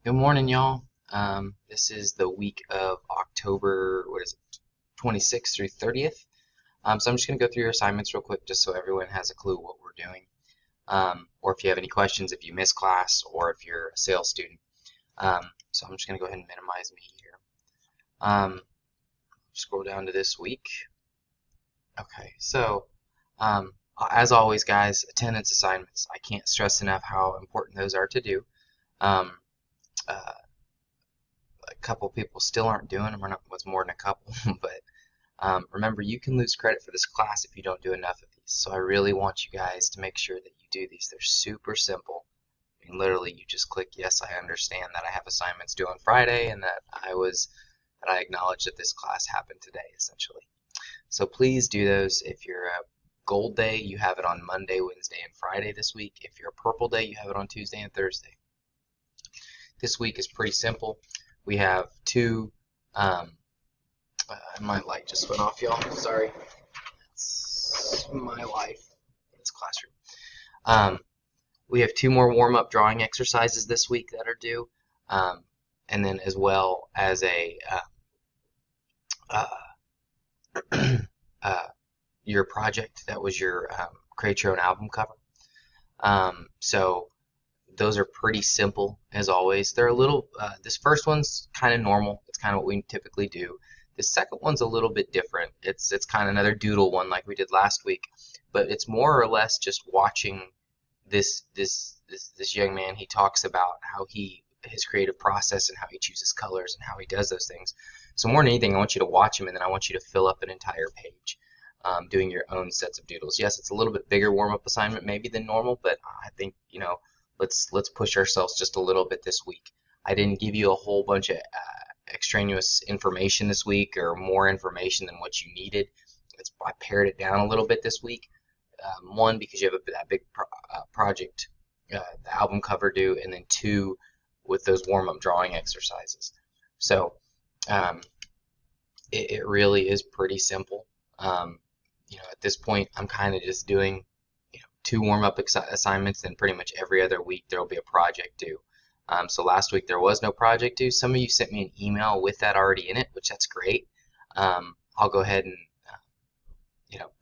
Good morning, y'all. This is the week of October, 26th through 30th. So I'm just going to go through your assignments real quick just so everyone has a clue what we're doing. Or if you have any questions, if you miss class, or if you're a sales student. So I'm just going to go ahead and minimize me here. Scroll down to this week. Okay, so as always, guys, attendance assignments. I can't stress enough how important those are to do. Um, a couple people still aren't doing them, or not, what's more than a couple, but remember, you can lose credit for this class if you don't do enough of these. So I really want you guys to make sure that you do these. They're super simple. I mean, literally, you just click, yes, I understand that I have assignments due on Friday and that I acknowledge that this class happened today, essentially. So please do those. If you're a gold day, you have it on Monday, Wednesday, and Friday this week. If you're a purple day, you have it on Tuesday and Thursday. This week is pretty simple. We have two, my light just went off, y'all. Sorry. It's my life in this classroom. We have two more warm-up drawing exercises this week that are due, and then as well as your project that was your create your own album cover. So those are pretty simple as always. They're a little, this first one's kind of normal. It's kind of what we typically do. The second one's a little bit different. It's kind of another doodle one like we did last week, but it's more or less just watching this young man. He talks about how his creative process and how he chooses colors and how he does those things. So more than anything, I want you to watch him, and then I want you to fill up an entire page, doing your own sets of doodles. Yes, it's a little bit bigger warm-up assignment maybe than normal, but I think, let's push ourselves just a little bit this week. I didn't give you a whole bunch of extraneous information this week, or more information than what you needed. I pared it down a little bit this week. One, because you have that big project, the album cover due, and then two, with those warm-up drawing exercises. So it really is pretty simple. At this point, I'm kind of just doing two warm-up assignments, and pretty much every other week there will be a project due. So last week there was no project due. Some of you sent me an email with that already in it, which that's great. I'll go ahead and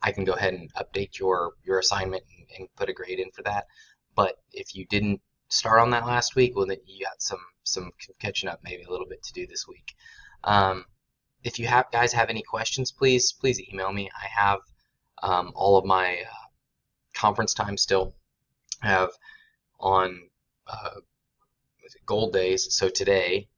I can go ahead and update your assignment and put a grade in for that. But if you didn't start on that last week, well, then you got some catching up, maybe a little bit to do this week. If you guys have any questions, please email me. I have all of my conference time still. I have on gold days. So today,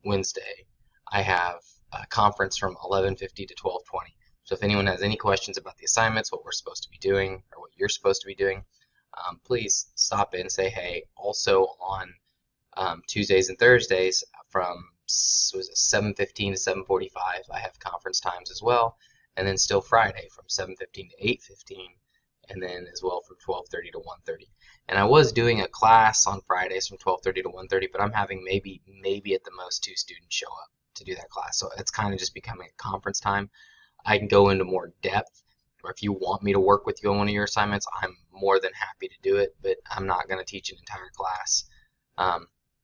Wednesday, I have a conference from 11:50 to 12:20. So if anyone has any questions about the assignments, what we're supposed to be doing, or what you're supposed to be doing, please stop in and say hey. Also on Tuesdays and Thursdays from 7:15 to 7:45, I have conference times as well, and then still Friday from 7:15 to 8:15, and then as well from 12:30 to 1:30. And I was doing a class on Fridays from 12:30 to 1:30, but I'm having maybe at the most 2 students show up to do that class. So it's kind of just becoming a conference time. I can go into more depth, or if you want me to work with you on one of your assignments, I'm more than happy to do it, but I'm not going to teach an entire class,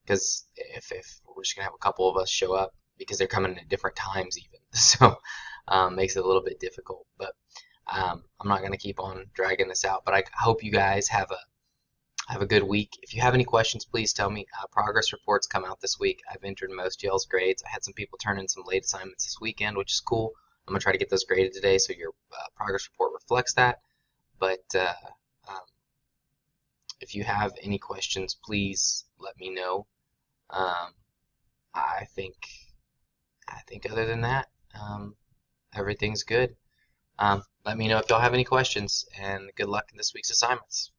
because if we're just going to have a couple of us show up, because they're coming in at different times even, so makes it a little bit difficult. But I'm not going to keep on dragging this out, but I hope you guys have a good week. If you have any questions, please tell me. Progress reports come out this week. I've entered most y'all's grades. I had some people turn in some late assignments this weekend, which is cool. I'm going to try to get those graded today so your progress report reflects that. But if you have any questions, please let me know. I think other than that, everything's good. Let me know if y'all have any questions, and good luck in this week's assignments.